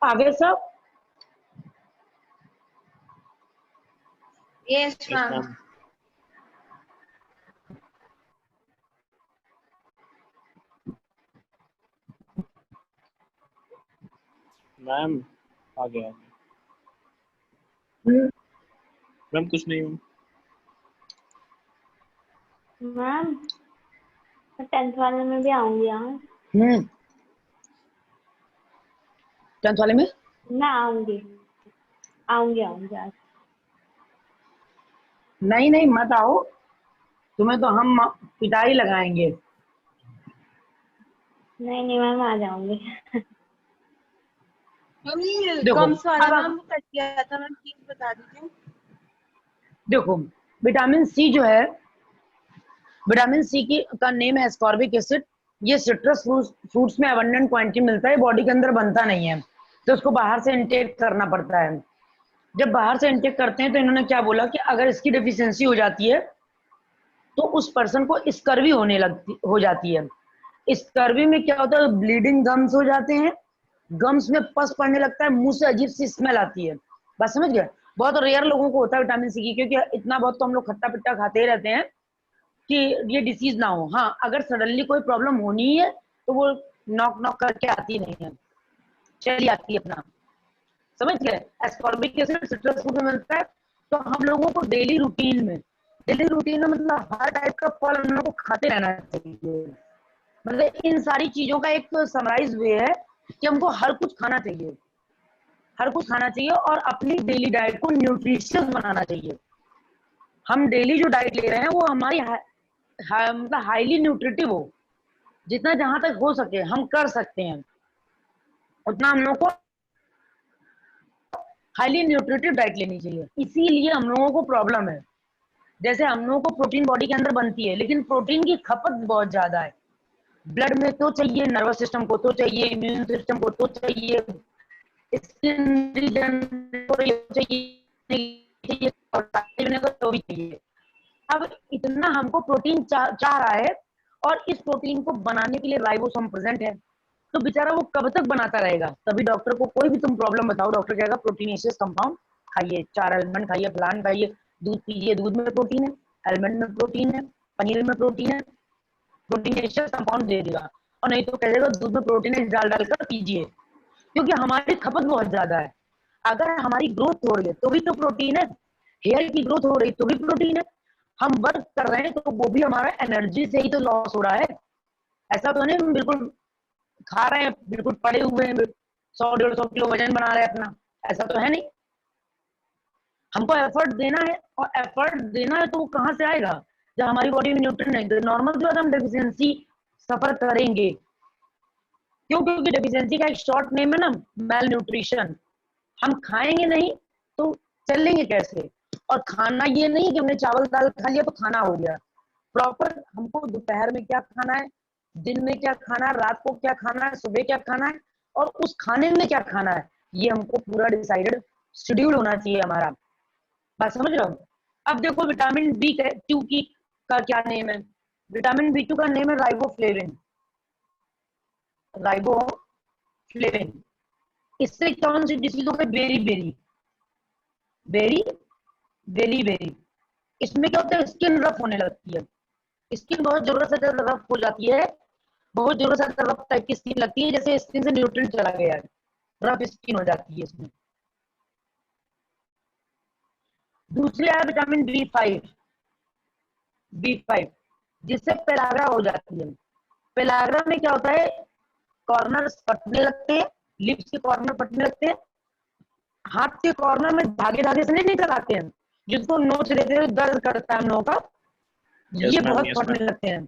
आगे सब yes ma'am. Ma'am आ गया मैम, कुछ नहीं हूँ मैम 10th वाले में भी आऊंगी यहाँ। 10th वाले में मैं आऊंगी आऊंगी आज। नहीं नहीं मत आओ, तुम्हें तो हम पिटाई लगाएंगे। नहीं मैम आ जाऊंगी। मम्मी देखो, कौन सा वाला अब नाम कट गया था मैम, प्लीज बता दीजिए। देखो विटामिन सी जो है, विटामिन सी की का नेम है एस्कॉर्बिक एसिड। ये सिट्रस फ्रूट्स में अबंडेंट क्वांटिटी मिलता है, बॉडी के अंदर बनता नहीं है, तो उसको बाहर से इनटेक करना पड़ता है। जब बाहर से इनटेक करते हैं तो इन्होंने क्या बोला कि अगर इसकी डेफिशिएंसी हो जाती है तो उस पर्सन को स्कर्वी हो जाती है। स्कर्वी में क्या होता है, ब्लीडिंग गम्स हो जाते हैं, गम्स में पस पड़ने लगता है, मुंह से अजीब सी स्मेल आती है। बात समझ गए? बहुत रेयर लोगों को होता है विटामिन सी की, क्योंकि इतना बहुत तो हम लोग खट्टा पिट्टा खाते ही रहते हैं कि ये डिसीज ना हो। हाँ, अगर सडनली कोई प्रॉब्लम होनी है तो वो नॉक नॉक करके आती नहीं है, चली आती है अपना। समझ गए? एस्कॉर्बिक एसिड सिट्रस फ्रूट में मिलता है, तो हम लोगों को डेली रूटीन में मतलब हर टाइप का फल हम लोग को खाते रहना चाहिए। मतलब इन सारी चीजों का एक समराइज वे है कि हमको हर कुछ खाना चाहिए, हर कुछ खाना चाहिए और अपनी डेली डाइट को न्यूट्रिशियस बनाना चाहिए। हम डेली जो डाइट ले रहे हैं वो हमारी मतलब हाईली न्यूट्रिटिव हो, जितना जहां तक हो सके हम कर सकते हैं उतना हम लोग को हाईली न्यूट्रिटिव डाइट लेनी चाहिए। इसीलिए हम लोगों को प्रॉब्लम है। जैसे हम लोगों को प्रोटीन बॉडी के अंदर बनती है, लेकिन प्रोटीन की खपत बहुत ज्यादा है। ब्लड में तो चाहिए, नर्वस सिस्टम को तो चाहिए, इम्यून सिस्टम को तो चाहिए, स्किन रीजन को चाहिए और तो भी चाहिए। अब इतना हमको प्रोटीन चाह रहा है और इस प्रोटीन को बनाने के लिए राइबोसोम प्रेजेंट है, तो बेचारा वो कब तक बनाता रहेगा? तभी डॉक्टर को कोई भी तुम प्रॉब्लम बताओ, डॉक्टर कहेगा प्रोटीनेशियस कंपाउंड खाइए, 4 आलमंड खाइए, फलान खाइए, दूध पीजिए, दूध में प्रोटीन है, आलमंड में प्रोटीन है, पनीर में प्रोटीन है, प्रोटीनेशियस कंपाउंड दे देगा। और नहीं तो कह देगा दूध में प्रोटीन है, डाल डालकर पीजिए, क्योंकि हमारी खपत बहुत ज्यादा है। अगर हमारी ग्रोथ हो रही है तो भी तो प्रोटीन है, हेयर की ग्रोथ हो रही है तो भी प्रोटीन है, हम वर्क कर रहे हैं तो वो भी हमारा एनर्जी से ही तो लॉस हो रहा है। ऐसा तो नहीं बिल्कुल खा रहे हैं, बिल्कुल पड़े हुए हैं, 100-150 किलो वजन बना रहे हैं अपना, ऐसा तो है नहीं। हमको एफर्ट देना है, और एफर्ट देना है तो वो कहाँ से आएगा जब हमारी बॉडी में न्यूट्रिएंट नहीं। तो नॉर्मल जो है हम डेफिशिएंसी सफर करेंगे। क्यों? क्योंकि डेफिशिएंसी का एक शॉर्ट नेम है ना, मेल न्यूट्रिशन। हम खाएंगे नहीं तो चलेंगे कैसे? और खाना ये नहीं कि हमने चावल दाल खा लिया तो खाना हो गया। प्रॉपर हमको दोपहर में क्या खाना है, दिन में क्या खाना है, रात को क्या खाना है, सुबह क्या खाना है, और उस खाने में क्या खाना है, ये हमको पूरा डिसाइडेड शेड्यूल होना चाहिए हमारा। बात समझ रहे हो? अब देखो विटामिन B2 की का क्या नेम है? विटामिन B2 का नेम है राइबोफ्लेविन। राइबोफ्लेविन। इससे कौन सी डिसीज हो गई? Beri beri beri beri beri. इसमें क्या होता है, स्किन रफ होने लगती है, स्किन बहुत जरूरत से ज्यादा रफ हो जाती है, बहुत जरूरत से ज्यादा रफ टाइप की स्किन लगती है, जैसे स्किन से न्यूट्रिएंट चला गया है, रफ स्किन हो जाती है इसमें। दूसरे है विटामिन बी फाइव, जिससे पेलाग्रा हो जाती है। पेलाग्रा में क्या होता है, कॉर्नर फटने लगते हैं, लिप्स के कॉर्नर फटने लगते हैं, हाथ के कॉर्नर में धागे धागे से नहीं लगाते हैं, जिसको नोच देते हैं, दर्द करता है हम लोगों का, ये बहुत फटने लगते हैं।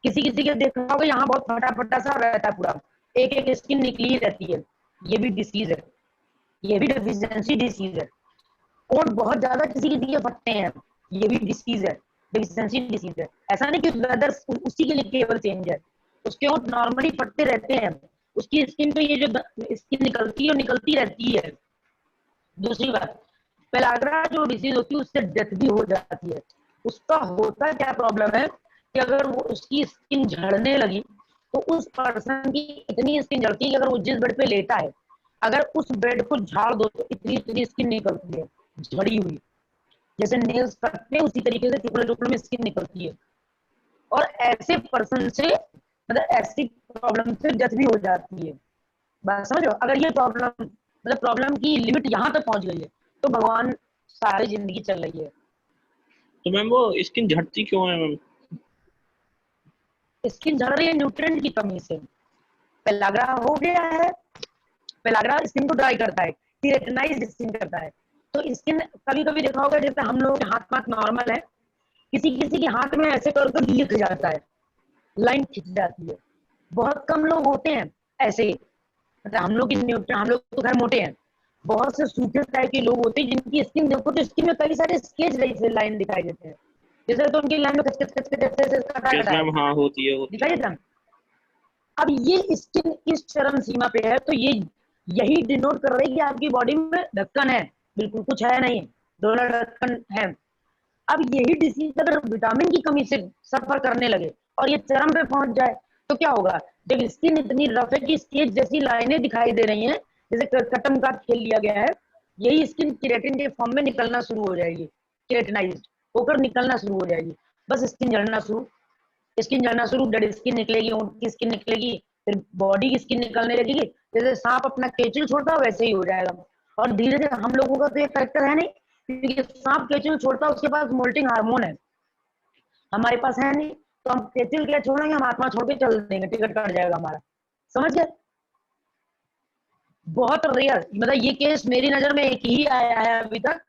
किसी किसी के देखा होगा यहाँ बहुत फटा फटा सा रहता है, पूरा एक एक स्किन निकली रहती है, ये भी डिसीज है, ये भी डेफिशिएंसी डिसीज है। और बहुत ज्यादा किसी किसी के फटते हैं, ये भी डिसीज है, डेफिशिएंसी डिसीज है। ऐसा नहीं कि वेदर उसी के लिए केवल चेंज है, उसके और नॉर्मली फटते रहते हैं, उसकी स्किन पे ये जो स्किन निकलती है वो निकलती रहती है। दूसरी बात, पेलाग्रा जो डिसीज होती है उससे डेथ भी हो जाती है। उसका होता क्या प्रॉब्लम है कि अगर वो उसकी स्किन झड़ने लगी तो उस पर्सन की इतनी स्किन झड़ती है कि अगर वो जिस बेड पे लेटा है अगर उस बेड को झाड़ दो तो इतनी इतनी स्किन निकलती है झड़ी हुई, जैसे नेल्स कटते हैं उसी तरीके से टुकड़े टुकड़े में स्किन निकलती है। और ऐसे पर्सन से मतलब ऐसी प्रॉब्लम से डेथ भी हो जाती है। बात समझ रहे हो? अगर ये प्रॉब्लम मतलब प्रॉब्लम की लिमिट यहाँ तक पहुंच गई है तो भगवान सारी जिंदगी चल रही है। तो मैम वो स्किन झड़ती क्यों है मैम? स्किन झड़ रही है न्यूट्रिएंट की कमी से। पेलाग्रा हो गया है, पेलाग्रा स्किन को ड्राई करता है, केराटिनाइज्ड स्किन करता है। तो स्किन कभी कभी देखा होगा जैसे हम लोग हाथ पाथ नॉर्मल है, किसी किसी के हाथ में ऐसे कर लिख जाता है, लाइन खिंच जाती है। बहुत कम लोग होते हैं ऐसे, मतलब हम लोग तो घर मोटे हैं, बहुत से सूखे टाइप के लोग होते हैं जिनकी स्किन देखो तो स्किन में कई सारे स्केच जैसे लाइन दिखाई देते हैं, जैसे तो उनकी लाइन में कच कच कच कच ऐसे कटा यस कटा है, मैम, हाँ होती है दिखाई देता है। अब ये स्किन इस चरम सीमा पे है तो ये यही डिनोट कर रही है कि आपकी बॉडी में ढक्कन है, बिल्कुल कुछ है नहीं, डोनर ढक्कन है। अब यही डिसीज अगर विटामिन की कमी से सफर करने लगे और ये चरम पे पहुंच जाए तो क्या होगा? जब स्किन इतनी रफ है कि स्केच जैसी लाइनें दिखाई दे रही हैं, जैसे कटम का खेल लिया गया है, यही स्किन केराटिन के फॉर्म में निकलना शुरू हो जाएगी, केराटिनाइज्ड होकर निकलना शुरू हो जाएगी। बस स्किन जलना शुरू, स्किन जलना शुरू, डेड स्किन निकलेगी, ऊँट की स्किन निकलेगी, फिर बॉडी की स्किन निकलने लगेगी। जैसे सांप अपना केचुल छोड़ता है वैसे ही हो जाएगा। और धीरे धीरे हम लोगों का तो ये करेक्टर है नहीं, क्योंकि सांप केचुल छोड़ता है उसके पास मोल्टिंग हार्मोन है, हमारे पास है नहीं, तो हम केचुल क्या छोड़ेंगे, हम आत्मा छोड़ के चल देंगे, टिकट कट जाएगा हमारा। समझ गए? बहुत रेयर, मतलब ये केस मेरी नजर में एक ही आया है अभी तक।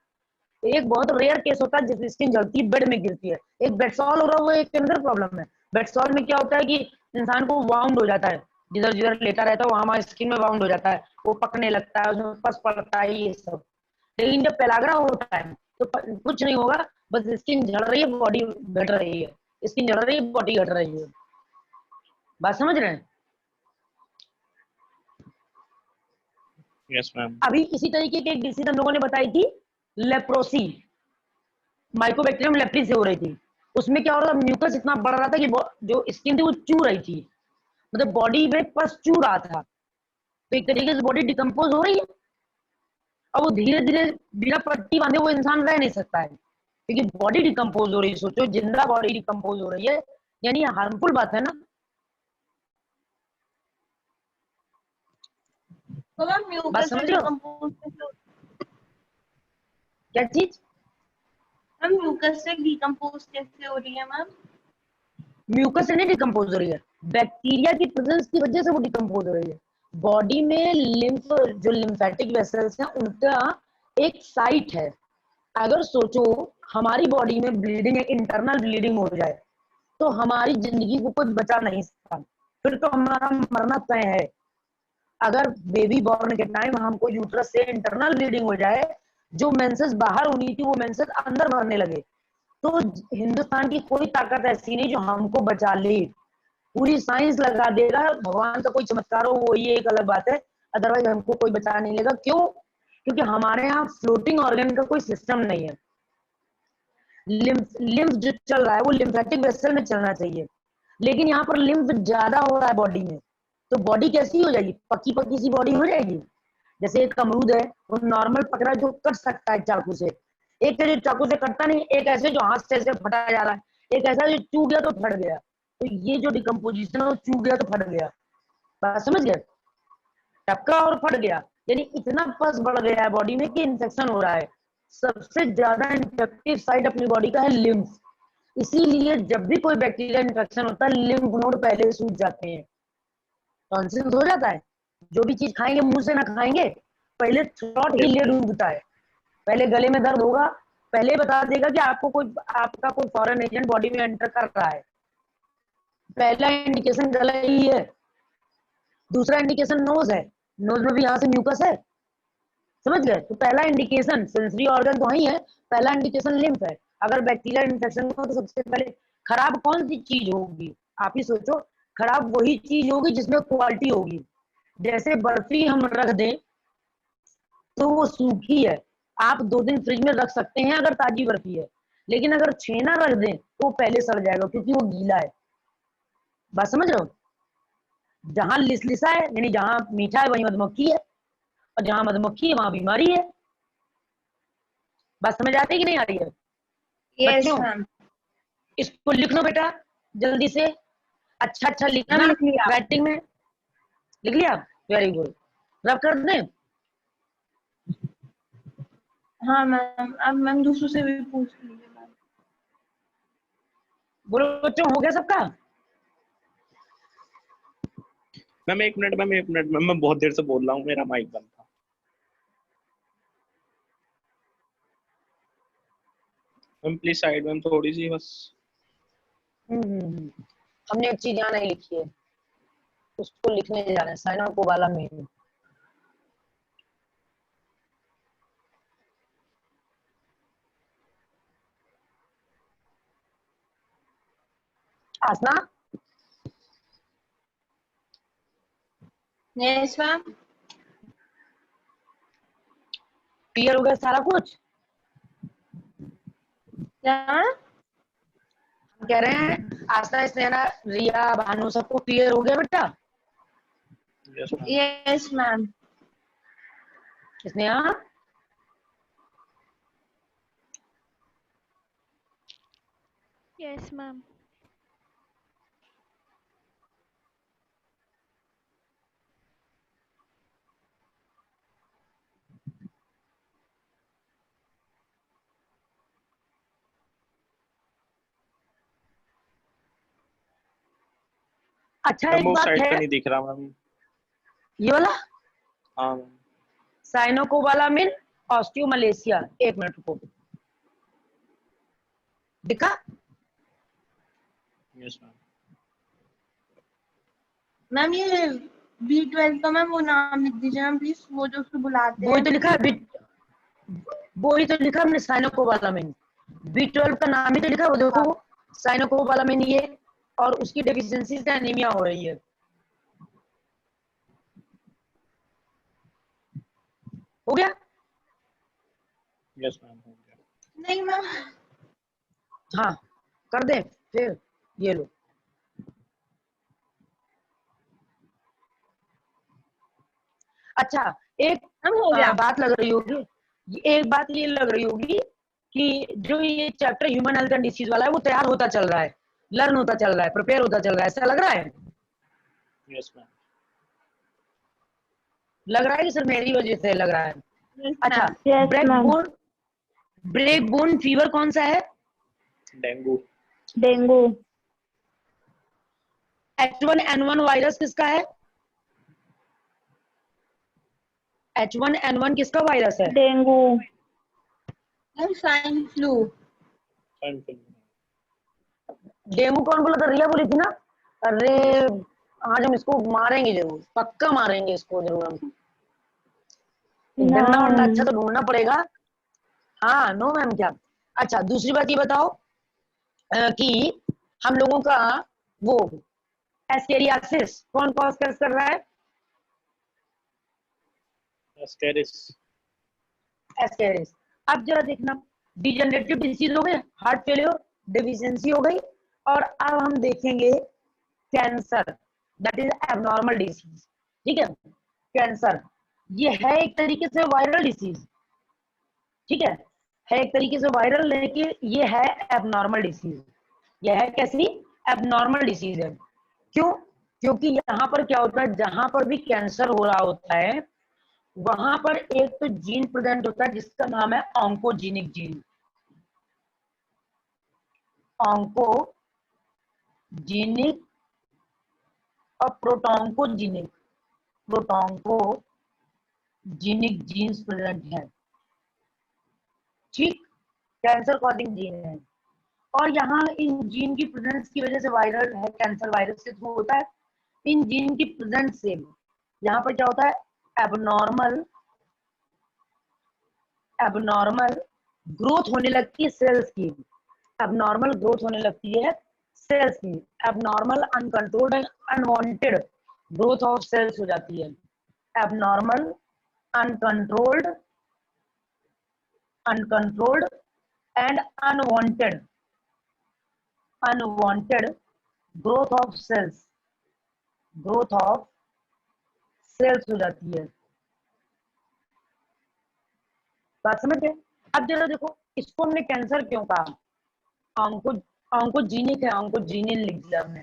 एक बहुत रेयर केस होता है जिसकी स्किन जलती है, बेड में गिरती है। एक बेडसॉल हो रहा है, वो एक अंदर प्रॉब्लम है। बेडसॉल में क्या होता है कि इंसान को वाउंड हो जाता है, जिधर जिधर लेटा रहता है वहां हमारी स्किन में वाउंड हो जाता है, वो पकने लगता है, उसमें पस पड़ता है, ये सब। लेकिन जब पेलाग्रा होता है तो कुछ नहीं होगा, बस स्किन झड़ रही है, बॉडी घट रही है, स्किन झड़ रही है, बॉडी घट रही है। बात समझ रहे हैं? Yes ma'am. अभी इसी तरीके की एक डिसीज हम लोगों ने बताई थी, लेप्रोसी, माइकोबैक्टीरियम लेप्री से हो रही थी। उसमें क्या हो रहा था, म्यूकस इतना बढ़ रहा था कि जो स्किन थी वो चू रही थी, मतलब बॉडी में पस चू रहा था। तो एक तरीके से बॉडी डिकम्पोज हो रही है, और वो धीरे धीरे बिना पट्टी बांधे वो इंसान रह नहीं सकता है, क्योंकि बॉडी डिकम्पोज हो रही है। सोचो, जिंदा बॉडी डिकम्पोज हो रही है, यानी हार्मफुल बात है ना। तो मैम बात म्यूकस से समझ रहे हो? डिकम्पोज कैसे होती क्या चीज? है? मैम म्यूकस से डिकम्पोज कैसे हो रही है मैम? म्यूकस से नहीं डिकम्पोज हो रही है, बैक्टीरिया की प्रेजेंस की वजह से वो डिकम्पोज हो रही है। बॉडी में लिम्फ, जो लिम्फेटिक वेसल्स हैं उनका एक साइट है। अगर सोचो हमारी बॉडी में ब्लीडिंग, एक इंटरनल ब्लीडिंग हो जाए तो हमारी जिंदगी को कुछ बचा नहीं सकता, फिर तो हमारा मरना तय है। अगर बेबी बॉर्न के टाइम हमको यूट्रस से इंटरनल ब्लीडिंग हो जाए, जो मेंसेस बाहर होनी थी वो मेंसेस अंदर भरने लगे, तो हिंदुस्तान की कोई ताकत ऐसी नहीं जो हमको बचा ले। पूरी साइंस लगा देगा, भगवान का कोई चमत्कार हो वो ये एक अलग बात है, अदरवाइज हमको कोई बचा नहीं लेगा। क्यों? क्योंकि हमारे यहाँ फ्लोटिंग ऑर्गन का कोई सिस्टम नहीं है। लिम्फ जो चल रहा है वो लिम्फेटिक वेसल में चलना चाहिए, लेकिन यहाँ पर लिम्फ ज्यादा हो रहा है बॉडी में, तो बॉडी कैसी हो जाएगी? पकी पकी सी बॉडी हो जाएगी। जैसे एक अमरूद है, वो नॉर्मल पकड़ा जो कट सकता है चाकू से, एक है जो चाकू से कटता नहीं, एक ऐसे जो हाथ से ऐसे फटा जा रहा है, एक ऐसा जो चू गया तो फट गया। तो ये जो डिकम्पोजिशन है वो चू गया तो फट गया। बात समझ गए? टपका और फट गया, यानी इतना पस बढ़ गया है बॉडी में कि इन्फेक्शन हो रहा है। सबसे ज्यादा इन्फेक्टिव साइड अपनी बॉडी का है लिम्फ, इसीलिए जब भी कोई बैक्टीरिया इन्फेक्शन होता है लिम्फ नोड पहले सूज जाते हैं, टॉन्सिल्स हो जाता है। जो भी चीज खाएंगे मुंह से ना खाएंगे, पहले थ्रोट ही ले डूबता है, पहले गले में दर्द होगा, पहले बता देगा कि आपका कोई फॉरेन एजेंट बॉडी में एंटर कर रहा है। पहला इंडिकेशन गला ही है। दूसरा इंडिकेशन नोज है, नोज में भी यहाँ से म्यूकस है, समझ गए? तो पहला इंडिकेशन सेंसरी ऑर्गन तो वही है, पहला इंडिकेशन लिम्फ है। अगर बैक्टीरियल इन्फेक्शन हो तो सबसे पहले खराब कौन सी चीज होगी? आप ही सोचो, खराब वही चीज होगी जिसमें क्वालिटी होगी। जैसे बर्फी हम रख दें तो वो सूखी है, आप 2 दिन फ्रिज में रख सकते हैं अगर ताजी बर्फी है, लेकिन अगर छेना रख दें तो वो पहले सड़ जाएगा क्योंकि वो गीला है। बात समझ रहे हो? जहां लिसलिसा है यानी जहां मीठा है वही मधुमक्खी है, और जहां मधुमक्खी है वहां बीमारी है। बात समझ आती है कि नहीं आ रही है? यस बच्चों मैम। इसको लिख लो बेटा जल्दी से, अच्छा अच्छा लिखना मैम लिख लिया। राइटिंग में। लिख लिया? Very good. रब कर दें? हाँ मैम, अब मैम दूसरों से भी पूछ लीजिए मैम। बोलो बच्चों, हो गया सबका? मैम एक मिनट मैम, एक मिनट मैम, मैं बहुत देर से बोल रहा हूँ, मेरा माइक बंद था। मैम प्लीज साइड मैम थोड़ी सी बस। हमने एक चीज यहाँ नहीं लिखी है, उसको लिखने जा रहे हैं, साइनो को वाला में। आसना यस मैम। क्लियर हो गया सारा कुछ? क्या? हम कह रहे हैं आसना, स्नेहा, रिया, भानु सबको क्लियर हो गया बेटा? Yes ma'am. Yes ma'am. Sneha Yes, ma'am. अच्छा मैम एक वो बात साइड है, पे नहीं दिख रहा मैम। ये वाला हाँ मैम। साइनोकोबालामिन ऑस्टियोमलेशिया, एक मिनट रुको, दिखा? Yes ma'am. मैम ये B12 का मैम वो नाम लिख दीजिए मैम प्लीज, वो जो उसको बुलाते वही हैं। तो लिखा है, वही तो लिखा हमने साइनोकोबालामिन, B12 का नाम ही तो लिखा, वो देखो साइनोकोबालामिन ये, और उसकी डेफिशिएंसी से एनीमिया हो रही है। हो गया? यस मैम हो गया। नहीं मैम। हाँ कर दे फिर, ये लो। अच्छा एक मैम हो गया। बात लग रही होगी, एक बात ये लग रही होगी कि जो ये chapter human health and disease वाला है वो तैयार होता चल रहा है, लर्न होता चल रहा है, प्रिपेयर होता चल रहा है, ऐसा लग रहा है? Yes ma'am. लग रहा है कि सिर्फ मेरी वजह से लग रहा है? यस अच्छा, ma'am. Yes ma'am. Break bone fever कौन सा है? डेंगू। डेंगू। H1N1 वायरस किसका है? H1N1 किसका वायरस है? Dengue. Ma'am swine flu. Dengue कौन बोला था? रिया बोली थी ना? अरे आज हम इसको मारेंगे जरूर, पक्का मारेंगे इसको जरूर हम। गंदा वंदा अच्छा तो ढूंढना पड़ेगा। हाँ नो मैम क्या? अच्छा दूसरी बात ये बताओ कि हम लोगों का वो एस्केरियासिस कौन कॉज कर रहा है? एस्केरिस। एस्केरिस। अब जरा देखना, डिजेनरेटिव डिसीज हो गए, हार्ट फेलियर, डेफिशिएंसी हो गई, और अब हम देखेंगे cancer, that is abnormal disease. ठीक है, कैंसर ये है एक तरीके से वायरल डिसीज, ठीक है एक तरीके से वायरल, लेकिन ये है एबनॉर्मल डिसीज। ये है कैसी? एबनॉर्मल डिसीज है। क्यों? क्योंकि यहाँ पर क्या होता है, जहां पर भी कैंसर हो रहा होता है वहां पर एक तो जीन प्रेजेंट होता है जिसका नाम है ऑन्कोजेनिक जीन। ऑन्कोजेनिक और प्रोटोन्कोजेनिक, प्रोटोन्कोजेनिक जीन्स प्रेजेंट है, ठीक, कैंसर कॉजिंग जीन है। और यहाँ इन जीन की प्रेजेंस की वजह से वायरल है, कैंसर वायरस के थ्रू होता है। इन जीन की प्रेजेंस से यहाँ पर क्या होता है, एबनॉर्मल एबनॉर्मल ग्रोथ होने लगती है सेल्स की, एबनॉर्मल ग्रोथ होने लगती है सेल्स की, abnormal uncontrolled and unwanted growth of cells हो जाती है, abnormal uncontrolled uncontrolled and unwanted growth of cells हो जाती है। बात समझ गए? अब जरा देखो, इसको हमने कैंसर क्यों कहा? ऑन्कोजेनिक है, ऑन्कोजेनिक लिख दिया हमने,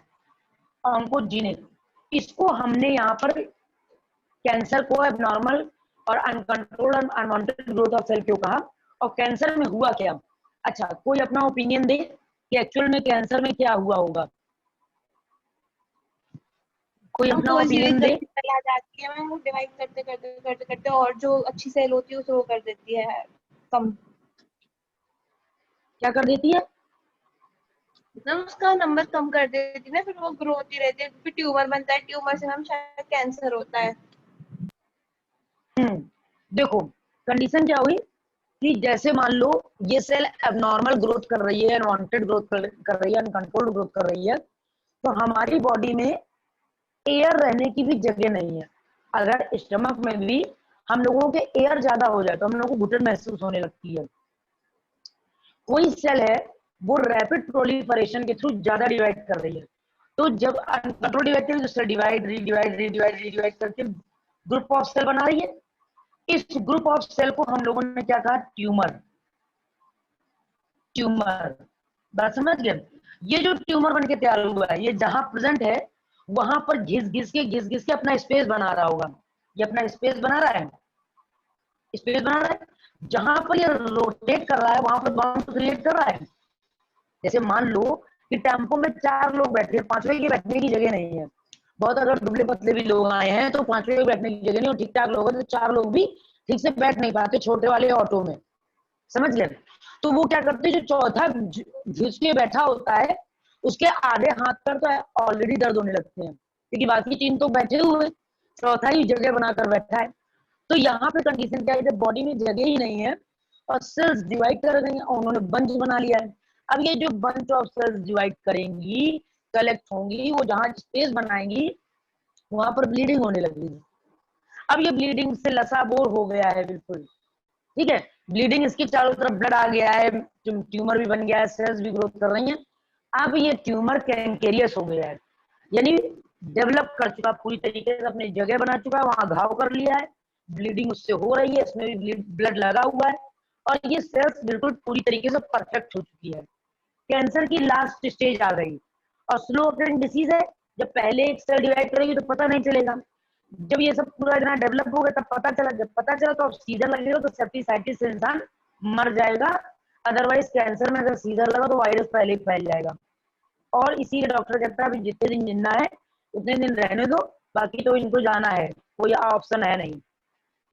ऑन्कोजेनिक। इसको हमने यहाँ पर कैंसर को एबनॉर्मल और uncontrolled unwanted growth of cell क्यों कहा, और कैंसर में हुआ क्या? अच्छा, कोई अपना ओपिनियन दे कि एक्चुअल में कैंसर में क्या हुआ होगा? कोई अपना वो ओपिनियन दे। सेल आ जाती है मैम, वो डिवाइड करते करते करते करते और जो अच्छी सेल होती है उसे वो कर देती है कम। क्या कर देती है? मैम उसका नंबर कम कर देती है ना, फिर वो ग्रो होती रहती है, फिर ट्यूमर बनता है, ट्यूमर से मैम शायद कैंसर होता है। देखो कंडीशन क्या हुई कि जैसे मान लो ये सेल एबनॉर्मल ग्रोथ कर रही है, अनवांटेड ग्रोथ कर रही है, अनकंट्रोल्ड ग्रोथ कर रही है, तो हमारी बॉडी में एयर रहने की भी जगह नहीं है। अगर स्टमक में भी हम लोगों के एयर ज्यादा हो जाए तो हम लोगों को घुटन महसूस होने लगती है। कोई सेल है वो रैपिड प्रोलिफरेशन के थ्रू ज्यादा डिवाइड कर रही है, तो जब अनकंट्रोल डिवाइड करेगी तो डिवाइड रीडिवाइड रीडिवाइड रीडिवाइड करके ग्रुप ऑफ सेल बना रही है। इस ग्रुप ऑफ सेल को हम लोगों ने क्या कहा? ट्यूमर। ट्यूमर, बात समझ गए? ये जो ट्यूमर बन के तैयार हुआ है, ये जहां प्रेजेंट है वहां पर घिस घिस के अपना स्पेस बना रहा होगा। ये अपना स्पेस बना रहा है, स्पेस बना रहा है। जहां पर ये रोटेट कर रहा है वहां पर बाउंड क्रिएट कर रहा है। जैसे मान लो कि टेम्पो में 4 लोग बैठे, 5वें की बैठने की जगह नहीं है। बहुत अगर दुबले पतले भी लोग आए हैं तो 5वें की बैठने की जगह नहीं, और ठीक ठाक लोग हैं तो 4 लोग भी ठीक से बैठ नहीं पाते छोटे वाले ऑटो में, समझ गए? तो वो क्या करते हैं, जो चौथा घिस के बैठा होता है उसके आधे हाथ पर तो ऑलरेडी दर्द होने लगते हैं, क्योंकि बाकी 3 तो बैठे हुए, चौथा ही जगह बनाकर बैठा है। तो यहाँ पे कंडीशन क्या है, जब बॉडी में जगह ही नहीं है और सेल्स डिवाइड कर रही हैं और उन्होंने बंच बना लिया है। अब ये जो बंच ऑफ सेल्स डिवाइड करेंगी, कलेक्ट होंगी, वो जहां स्पेस बनाएंगी वहां पर ब्लीडिंग होने लगेगी। अब ये ब्लीडिंग से लसाबोर हो गया है बिल्कुल, ठीक है? ब्लीडिंग इसके चारों तरफ ब्लड आ गया है, ट्यूमर भी बन गया है, सेल्स भी ग्रोथ कर रही हैं। अब ये ट्यूमर कैंकेरियस हो गया है, यानी डेवलप कर चुका, पूरी तरीके से अपनी जगह बना चुका है, वहां घाव कर लिया है, ब्लीडिंग उससे हो रही है, इसमें भी ब्लड लगा हुआ है, और ये सेल्स बिल्कुल पूरी तरीके से परफेक्ट हो चुकी है। कैंसर की लास्ट स्टेज आ गई, और स्लो ऑपरेटिंग डिसीज है। जब पहले एक सेल डिवाइड करेगी तो पता नहीं चलेगा, जब ये सब पूरा इतना डेवलप हो गया तब पता चला, जब पता चला तो अब सीजर लगेगा तो सेप्टिसाइटिस से इंसान मर जाएगा। अदरवाइज कैंसर में अगर सीजर लगा तो वायरस पहले ही फैल जाएगा। और इसीलिए डॉक्टर कहता है अभी जितने दिन जिंदा है उतने दिन रहने दो, बाकी तो इनको जाना है, कोई ऑप्शन है नहीं।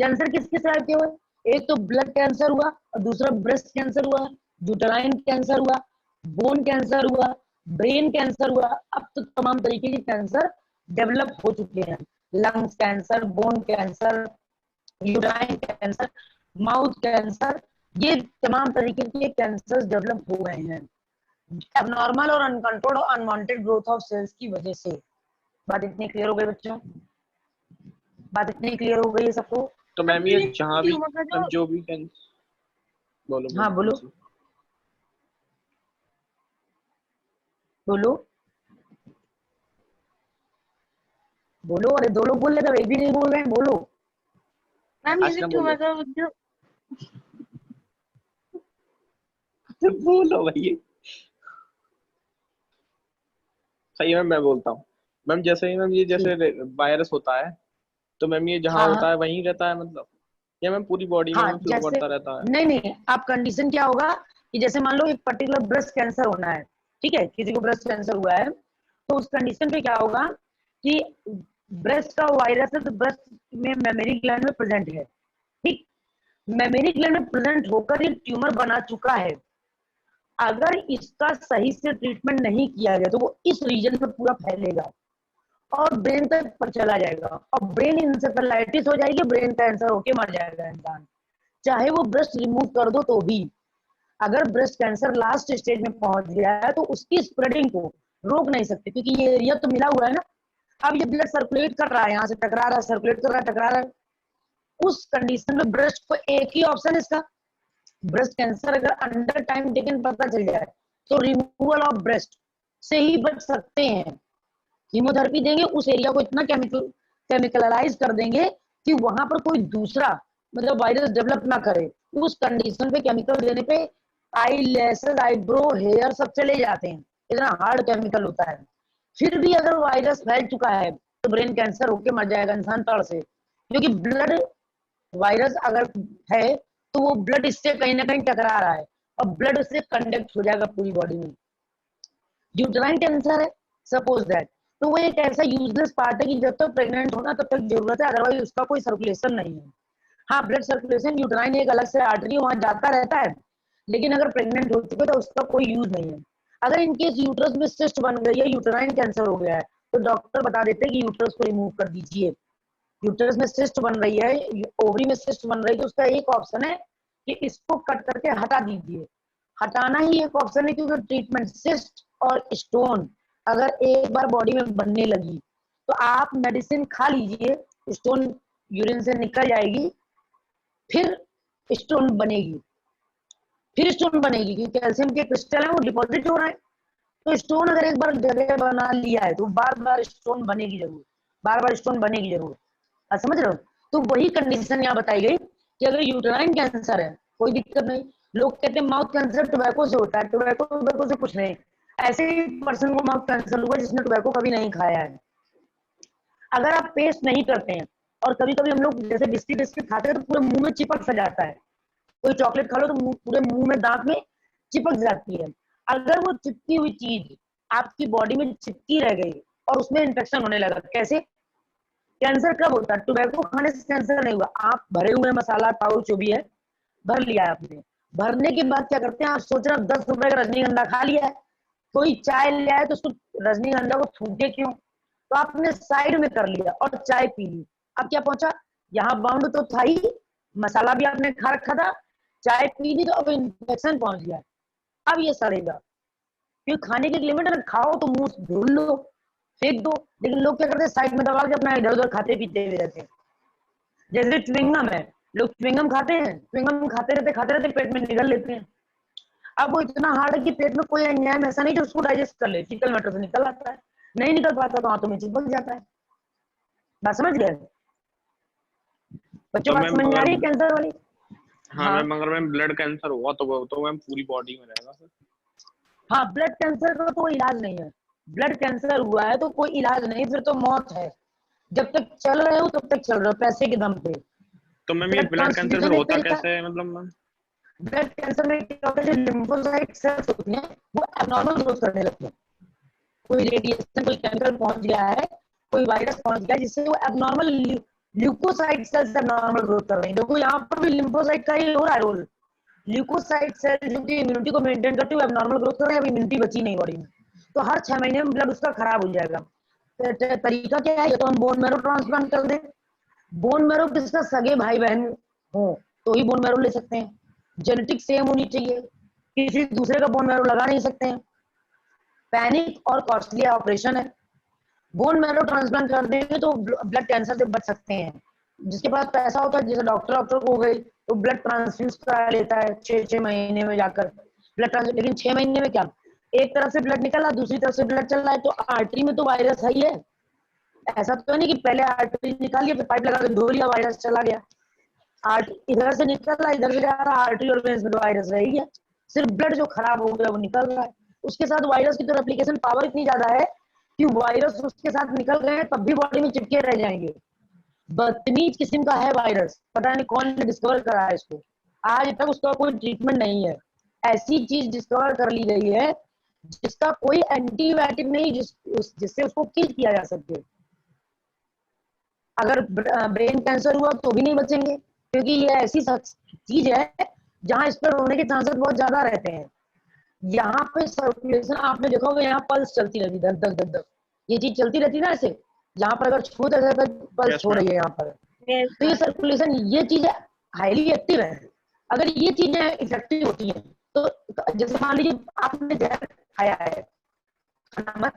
कैंसर किस किस टाइप के हुए? एक तो ब्लड कैंसर हुआ, और दूसरा ब्रेस्ट कैंसर हुआ, यूटेराइन कैंसर हुआ, बोन कैंसर हुआ, ब्रेन कैंसर हुआ। अब तो तमाम तरीके के कैंसर डेवलप हो चुके हैं, lungs cancer, bone cancer, uterine cancer, mouth cancer, ये तमाम तरीके के कैंसर डेवलप हो गए हैं एबनॉर्मल और अनकंट्रोल्ड और अनवांटेड ग्रोथ ऑफ सेल्स की वजह से। बात इतनी क्लियर हो गई बच्चों? बात इतनी क्लियर हो गई है सबको? तो मैम ये जहाँ भी ट्यूमर का जो भी बोलो हाँ बोलो बोलो बोलो, अरे 2 लोग बोल रहे थे, एक भी नहीं बोल रहे हैं, बोलो। मैम, ये जो ट्यूमर का जो बोलो भैया। सही मैम, मैं बोलता हूँ मैम। जैसे ही मैम ये जैसे वायरस होता है तो मैम ये जहाँ हाँ होता है वहीं रहता है, मतलब या मैम पूरी बॉडी में हाँ, मैम फ्लो जैसे करता रहता है? नहीं नहीं, आप कंडीशन क्या होगा कि जैसे मान लो एक पर्टिकुलर ब्रेस्ट कैंसर होना है, ठीक है, किसी को ब्रेस्ट कैंसर हुआ है, तो उस कंडीशन पे क्या होगा कि ब्रेस्ट का वायरस है तो ब्रेस्ट में मेमोरी ग्लैंड में प्रेजेंट है, ठीक, मेमोरी ग्लैंड में प्रेजेंट होकर ये ट्यूमर बना चुका है। अगर इसका सही से ट्रीटमेंट नहीं किया गया तो वो इस रीजन में पूरा फैलेगा और ब्रेन तक पर चला जाएगा, और ब्रेन इंसेफेलाइटिस हो जाएगी, ब्रेन कैंसर होके मर जाएगा इंसान, चाहे वो ब्रेस्ट रिमूव कर दो तो भी। अगर ब्रेस्ट कैंसर लास्ट स्टेज में पहुंच गया है तो उसकी स्प्रेडिंग को रोक नहीं सकते, क्योंकि ये एरिया तो मिला हुआ है ना। अब ये ब्लड सर्कुलेट कर रहा है, यहाँ से टकरा रहा है, सर्कुलेट कर रहा है, टकरा रहा है। उस कंडीशन में ब्रेस्ट को एक ही ऑप्शन इसका, ब्रेस्ट कैंसर अगर अंडर टाइम टेकन पता चल जाए तो रिमूवल ऑफ ब्रेस्ट से ही बच सकते हैं। कीमोथेरेपी देंगे, उस एरिया को इतना केमिकलाइज कर देंगे कि वहां पर कोई दूसरा मतलब वायरस डेवलप ना करे, उस कंडीशन पे केमिकल देने पे आई लैसेस, आईब्रो, हेयर सब चले जाते हैं, इतना हार्ड केमिकल होता है। फिर भी अगर वायरस फैल चुका है तो ब्रेन कैंसर होके मर जाएगा इंसान तड़ से, क्योंकि ब्लड, वायरस अगर है तो वो ब्लड इससे कहीं ना कहीं टकरा रहा है और ब्लड उससे कंडक्ट हो जाएगा पूरी बॉडी में। यूट्राइन कैंसर है सपोज दैट, तो वो एक ऐसा यूजलेस पार्ट है कि जब तक प्रेग्नेंट होना तब तक जरूरत है, अदरवाइज उसका कोई सर्कुलेशन नहीं है। हाँ, ब्लड सर्कुलेशन यूट्राइन एक अलग से आर्टरी वहां जाता रहता है, लेकिन अगर प्रेग्नेंट हो चुके तो उसका कोई यूज नहीं है। अगर इनकेस यूट्रस में सिस्ट बन गई है, यूट्राइन कैंसर हो गया है, तो डॉक्टर बता देते हैं कि यूट्रस को रिमूव कर दीजिए। यूट्रस में सिस्ट बन रही है, ओवरी में सिस्ट बन रही है, तो उसका एक ऑप्शन है कि इसको कट करके हटा दीजिए। हटाना ही एक ऑप्शन है, क्योंकि ट्रीटमेंट सिस्ट और स्टोन अगर एक बार बॉडी में बनने लगी तो आप मेडिसिन खा लीजिए, स्टोन यूरिन से निकल जाएगी, फिर स्टोन बनेगी, फिर स्टोन बनेगी, क्योंकि कैल्शियम के क्रिस्टल है वो डिपॉजिट हो रहा है। तो स्टोन अगर एक बार जगह बना लिया है तो बार बार स्टोन बनेगी जरूर, बार बार स्टोन बनेगी जरूर। आप समझ रहे हो? तो वही कंडीशन यहाँ बताई गई कि अगर यूट्राइन कैंसर है कोई दिक्कत नहीं। लोग कहते हैं माउथ कैंसर टोबैको से होता है, टोबैको से कुछ नहीं। ऐसे ही पर्सन को माउथ कैंसर हुआ जिसने टोबैको कभी नहीं खाया है। अगर आप पेस्ट नहीं करते हैं, और कभी कभी हम लोग जैसे बिस्किट बिस्किट खाते हैं तो पूरे मुंह में चिपक सा जाता है, कोई चॉकलेट खा लो तो पूरे मुंह में दांत में चिपक जाती है। अगर वो चिपकी हुई चीज आपकी बॉडी में चिपकी रह गई और उसमें इन्फेक्शन होने लगा, कैसे? कैंसर कब होता है? टोबैको खाने से कैंसर नहीं हुआ। आप भरे हुए मसाला पाउच जो भी है भर लिया आपने, भरने के बाद क्या करते हैं, आप सोच रहे हो 10 रुपए का रजनीगंधा खा लिया है, कोई चाय ले आए तो उसको रजनीगंधा को थूके क्यों, तो आपने साइड में कर लिया और चाय पी ली। अब क्या पहुंचा, यहाँ बाउंड तो था ही, मसाला भी आपने खा रखा था, चाय पी ली तो अब इन्फेक्शन पहुंच गया। अब ये सड़ेगा, क्योंकि खाने की लिमिट है, खाओ तो मुंह धुल लो, फेंक दो, लेकिन लोग क्या करते हैं साइड में दबा के अपना इधर उधर खाते पीते हुए रहते हैं। जैसे च्युइंगम है, लोग च्युइंगम खाते हैं, च्युइंगम खाते रहते पेट में निगल लेते हैं। अब वो इतना हार्ड है कि पेट में कोई एंजाइम ऐसा नहीं जो उसको डाइजेस्ट कर ले, फीकल मैटर से निकल आता है, नहीं निकल पाता तो हाथों में चिपक जाता है। बात समझ गए बच्चों? तो बात समझ में आ रही है कैंसर वाली? हाँ मैम, अगर मैम ब्लड कैंसर हुआ तो मैम पूरी बॉडी में रहेगा सर? हाँ, ब्लड कैंसर का तो कोई इलाज नहीं है। ब्लड कैंसर हुआ है तो कोई इलाज नहीं, फिर तो मौत है। जब तक चल रहे हो तब तक चल रहे हो पैसे के दम पे। तो मैम ये ब्लड कैंसर फिर होता कैसे है, मतलब मैम? ब्लड कैंसर में क्या होता है, जो लिम्फोसाइट सेल्स होती हैं वो एब्नॉर्मल ग्रोथ करने लगते हैं। कोई रेडिएशन, कोई केमिकल पहुंच गया है, कोई वायरस पहुंच गया जिससे वो abnormal leucocyte cells abnormal growth कर रहे हैं। देखो यहाँ पर भी लिम्फोसाइट का ही हो रहा है रोल। ल्यूकोसाइट सेल जो कि इम्यूनिटी को मेंटेन करते हुए एब्नॉर्मल ग्रोथ कर रहे हैं, अब इम्यूनिटी बची नहीं बॉडी में, तो हर 6 महीने में ब्लड उसका खराब हो जाएगा। तरीका क्या है, तो हम बोन मैरो ट्रांसप्लांट कर दें। बोन मैरो किसका सगे भाई बहन हो तो ही बोन मैरो ले सकते हैं, जेनेटिक सेम होनी चाहिए, किसी दूसरे का बोन मैरो लगा नहीं सकते हैं। पैनिक और कॉस्टली ऑपरेशन है। बोन मैरो ट्रांसप्लांट कर देंगे तो ब्लड कैंसर से बच सकते हैं। जिसके पास पैसा होता है, जैसे डॉक्टर हो गई, तो ब्लड ट्रांसफ्यूज करा लेता है 6 महीने में जाकर ब्लड ट्रांसफ्यूज। लेकिन 6 महीने में क्या, एक तरफ से ब्लड निकल रहा, दूसरी तरफ से ब्लड चल रहा है, तो आर्टरी में तो वायरस है ही है। ऐसा तो नहीं कि पहले आर्टरी निकाल लिया फिर पाइप लगा के धो लिया वायरस चला गया। इधर से निकल रहा, इधर से जा रहा, आर्टरी और वेन्स में तो वायरस रह गया, सिर्फ ब्लड जो खराब हो गया वो निकल रहा है। उसके साथ वायरस की तो रेप्लिकेशन पावर इतनी ज्यादा है कि वायरस उसके साथ निकल गए तब भी बॉडी में चिपके रह जाएंगे। बदतमीज किस्म का है वायरस, पता नहीं कौन ने डिस्कवर करा है इसको, आज तक उसका कोई ट्रीटमेंट नहीं है। ऐसी चीज डिस्कवर कर ली गई है जिसका कोई एंटीबायोटिक नहीं जिससे उसको किल किया जा सके। अगर ब्रेन कैंसर हुआ तो भी नहीं बचेंगे, क्योंकि ये ऐसी चीज है जहां स्प्रेड होने के चांसेस बहुत ज्यादा रहते हैं। यहाँ पे सर्कुलेशन आपने देखा होगा, यहाँ पल्स चलती रहती है, धक धक धक धक, ये चीज चलती रहती है ना ऐसे, यहाँ पर अगर छूते तो पल्स हो रही है यहाँ पर, तो ये सर्कुलेशन, ये चीजें हाईली एक्टिव है। अगर ये चीजें इफेक्टिव होती हैं तो जैसे मान लीजिए आपने जहर खाया है, खाना मत,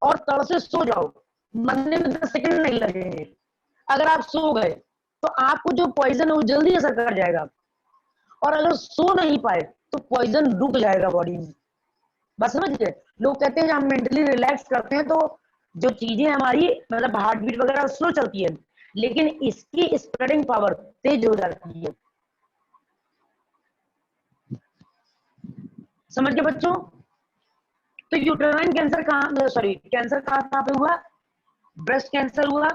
और तड़ से सो जाओ, मरने में 10 सेकंड नहीं लगेंगे। अगर आप सो गए तो आपको जो पॉइजन है वो जल्दी असर कर जाएगा, और अगर सो नहीं पाए तो पॉइजन रुक जाएगा बॉडी में। बस समझिए, लोग कहते हैं जब हम मेंटली रिलैक्स करते हैं तो जो चीजें हमारी मतलब हार्ट बीट वगैरह स्लो चलती है, लेकिन इसकी स्प्रेडिंग पावर तेज हो जाती है। समझ गए बच्चों? तो यूटेराइन कैंसर कहाँ, सॉरी कैंसर कहाँ पे हुआ? ब्रेस्ट कैंसर हुआ,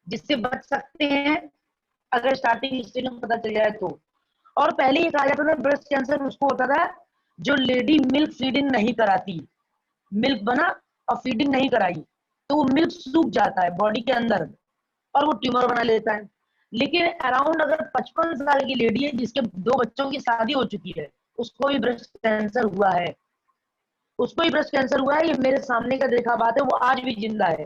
जिससे बच सकते हैं अगर स्टार्टिंग स्टेज में पता चल जाए तो। और पहले ये कहा जाता था ब्रेस्ट कैंसर उसको होता था जो लेडी मिल्क फीडिंग नहीं कराती, मिल्क बना और फीडिंग नहीं कराई तो वो मिल्क सूख जाता है बॉडी के अंदर और वो ट्यूमर बना लेता है। लेकिन अराउंड अगर 55 साल की लेडी है जिसके 2 बच्चों की शादी हो चुकी है, उसको भी ब्रेस्ट कैंसर हुआ है, उसको भी ब्रेस्ट कैंसर हुआ है, ये मेरे सामने का देखा बात है, वो आज भी जिंदा है,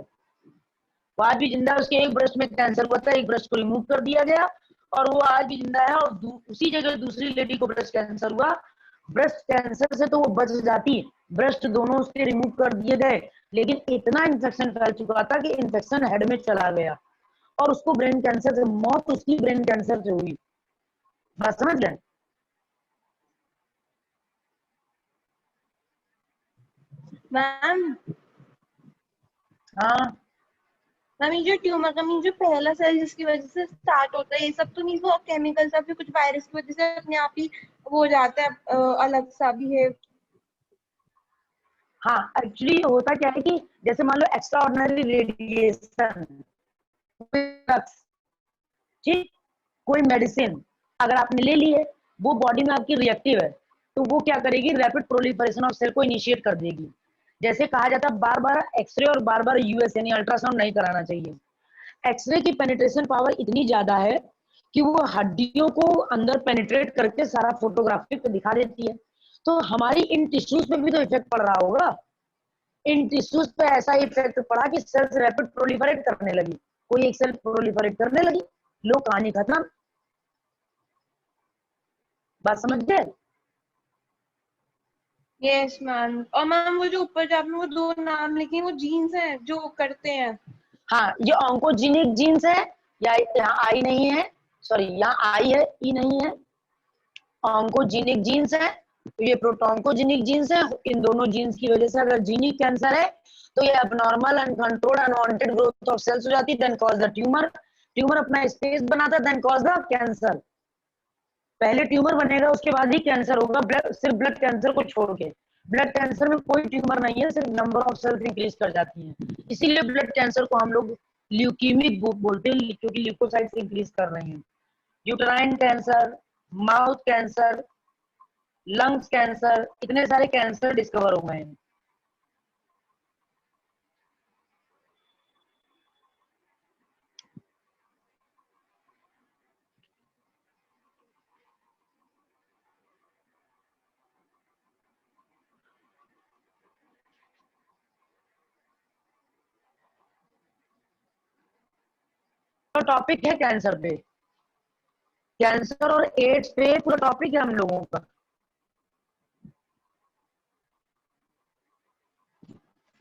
वो आज भी जिंदा है। उसके एक ब्रेस्ट में कैंसर हुआ था, एक ब्रेस्ट को रिमूव कर दिया गया और वो आज भी जिंदा है। और उसी जगह दूसरी लेडी को ब्रेस्ट कैंसर हुआ, ब्रेस्ट कैंसर से तो वो बच जाती, ब्रेस्ट दोनों उसके रिमूव कर दिए गए, लेकिन इतना इन्फेक्शन फैल चुका था कि इन्फेक्शन हेड में चला गया और उसको ब्रेन कैंसर से मौत उसकी ब्रेन कैंसर से हुई। बात समझ गए? मैम हाँ मैम ये जो ट्यूमर का मीन जो पहला सेल जिसकी वजह से स्टार्ट होता है ये सब तो नहीं, वो केमिकल या फिर कुछ वायरस की वजह से अपने आप ही वो हो जाता है अलग सा बिहेव? हाँ, एक्चुअली होता क्या है कि जैसे मान लो एक्स्ट्रा ऑर्डिनरी रेडिएशन, ठीक, कोई मेडिसिन अगर आपने ले ली है वो बॉडी में आपकी रिएक्टिव है तो वो क्या करेगी, रैपिड प्रोलिफरेशन ऑफ सेल को इनिशिएट कर देगी। जैसे कहा जाता है बार बार एक्सरे और बार बार यूएस यानी अल्ट्रासाउंड नहीं कराना चाहिए। एक्सरे की पेनिट्रेशन पावर इतनी ज्यादा है कि वो हड्डियों को अंदर पेनिट्रेट करके सारा फोटोग्राफिक दिखा देती है। तो हमारी इन टिश्यूज पे भी तो इफेक्ट पड़ रहा होगा, इन टिश्यूज पे ऐसा इफेक्ट पड़ा कि सेल्स रैपिड प्रोलिफरेट करने लगी, कोई एक सेल प्रोलिफरेट करने लगी, लो कहानी खत्म। बात समझ गए? Yes ma'am. और मैम वो जो ऊपर जो आपने वो 2 नाम लिखे वो जीन्स हैं जो करते हैं? हाँ, ये ऑन्कोजेनिक जीन्स है, या यहाँ आई नहीं है, सॉरी यहाँ आई है, ई नहीं है, ऑन्कोजेनिक जीन्स है, तो ये प्रोटोन्कोजेनिक जीन्स है। इन दोनों जीन्स की वजह से अगर जीनिक कैंसर है तो ये abnormal uncontrolled unwanted growth of cells हो जाती है, then cause the tumour, tumour अपना स्पेस बनाता है, देन कॉज द कैंसर। पहले ट्यूमर बनेगा उसके बाद ही कैंसर होगा, सिर्फ ब्लड कैंसर को छोड़ के। ब्लड कैंसर में कोई ट्यूमर नहीं है, सिर्फ नंबर ऑफ सेल्स इंक्रीज कर जाती है, इसीलिए ब्लड कैंसर को हम लोग ल्यूकीमिक बोलते हैं क्योंकि ल्यूकोसाइट्स इंक्रीज कर रहे हैं। Uterine cancer, mouth cancer, lungs cancer, इतने सारे कैंसर डिस्कवर हुए हैं। तो टॉपिक है कैंसर पे, कैंसर और एड्स पे पूरा टॉपिक है हम लोगों का।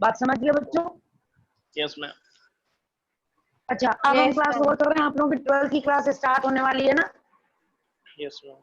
बात समझ गए बच्चों? Yes ma'am. अच्छा, अब हम Yes, क्लास ma'am. ओवर कर रहे हैं, आप लोगों की 12th की क्लास स्टार्ट होने वाली है ना? Yes ma'am.